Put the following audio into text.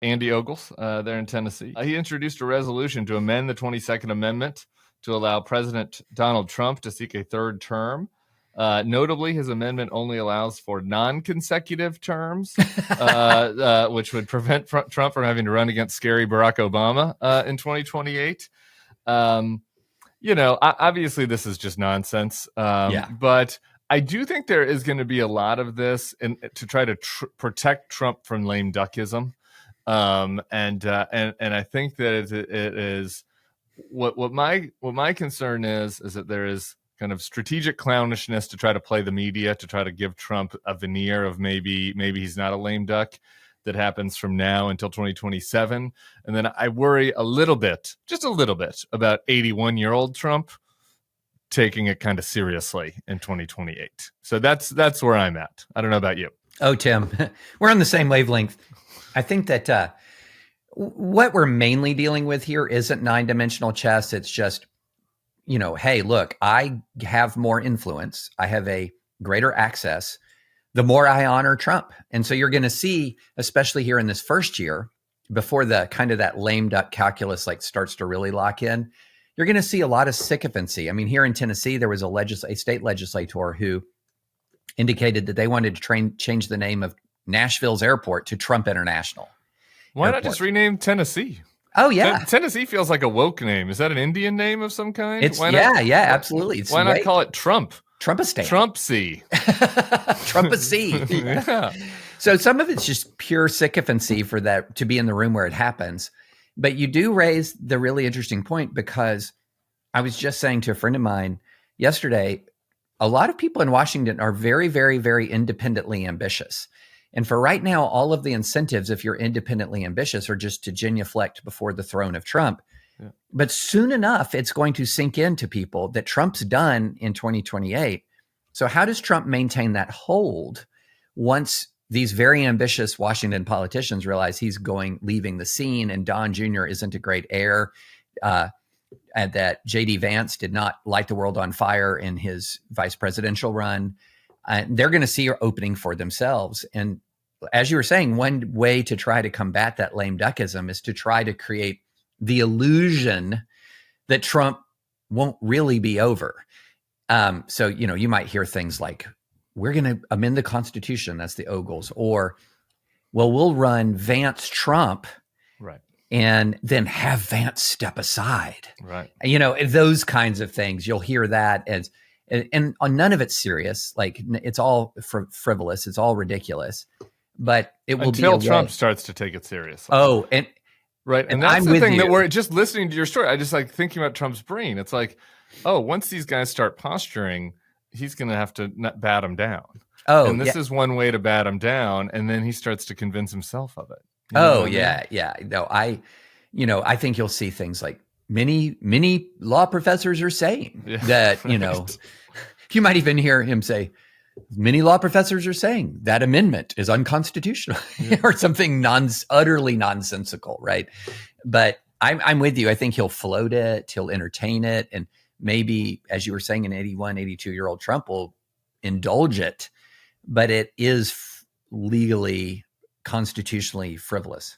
Andy Ogles there in Tennessee. He introduced a resolution to amend the 22nd Amendment to allow President Donald Trump to seek a third term. Notably, his amendment only allows for non-consecutive terms, which would prevent Trump from having to run against scary Barack Obama in 2028. Obviously this is just nonsense. But I do think there is going to be a lot of this to try to protect Trump from lame duckism. And I think that it is what my concern is that there is kind of strategic clownishness to try to play the media, to try to give Trump a veneer of maybe he's not a lame duck. That happens from now until 2027. And then I worry just a little bit about 81-year-old Trump taking it kind of seriously in 2028. So that's where I'm at. I don't know about you. Oh, Tim, we're on the same wavelength. I think that what we're mainly dealing with here isn't 9-dimensional chess. It's just, hey, look, I have more influence. I have a greater access. The more I honor Trump. And so you're going to see, especially here in this first year, before the kind of that lame duck calculus starts to really lock in, you're going to see a lot of sycophancy. I mean, here in Tennessee, there was a state legislator who indicated that they wanted to change the name of Nashville's airport to Trump International. Why not just rename Tennessee? Oh, yeah. Tennessee feels like a woke name. Is that an Indian name of some kind? Absolutely. Why not call it Trump? Trumpistan. Trumpsy. Trumpasy. Yeah. So some of it's just pure sycophancy for that to be in the room where it happens. But you do raise the really interesting point, because I was just saying to a friend of mine yesterday, a lot of people in Washington are very, very, very independently ambitious. And for right now, all of the incentives, if you're independently ambitious, are just to genuflect before the throne of Trump. Yeah. But soon enough, it's going to sink into people that Trump's done in 2028. So how does Trump maintain that hold once these very ambitious Washington politicians realize he's leaving the scene, and Don Jr. isn't a great heir, and that J.D. Vance did not light the world on fire in his vice presidential run? They're going to see an opening for themselves. And as you were saying, one way to try to combat that lame duckism is to try to create the illusion that Trump won't really be over. So, you might hear things like, we're going to amend the Constitution. That's the Ogles. Or, well, we'll run Vance Trump. Right. And then have Vance step aside. Right. Those kinds of things. You'll hear that and none of it's serious. It's all frivolous. It's all ridiculous. But it will be until Trump starts to take it seriously. Oh, right. And that's the thing that we're just listening to your story. I just thinking about Trump's brain. It's like, oh, once these guys start posturing, he's going to have to bat him down. Oh, and this is one way to bat him down. And then he starts to convince himself of it. Yeah. No, I think you'll see things like many law professors are saying that, right. You might even hear him say, many law professors are saying that amendment is unconstitutional or something utterly nonsensical, right? But I'm with you. I think he'll float it, he'll entertain it, and maybe, as you were saying, an 81, 82-year-old Trump will indulge it, but it is legally, constitutionally frivolous.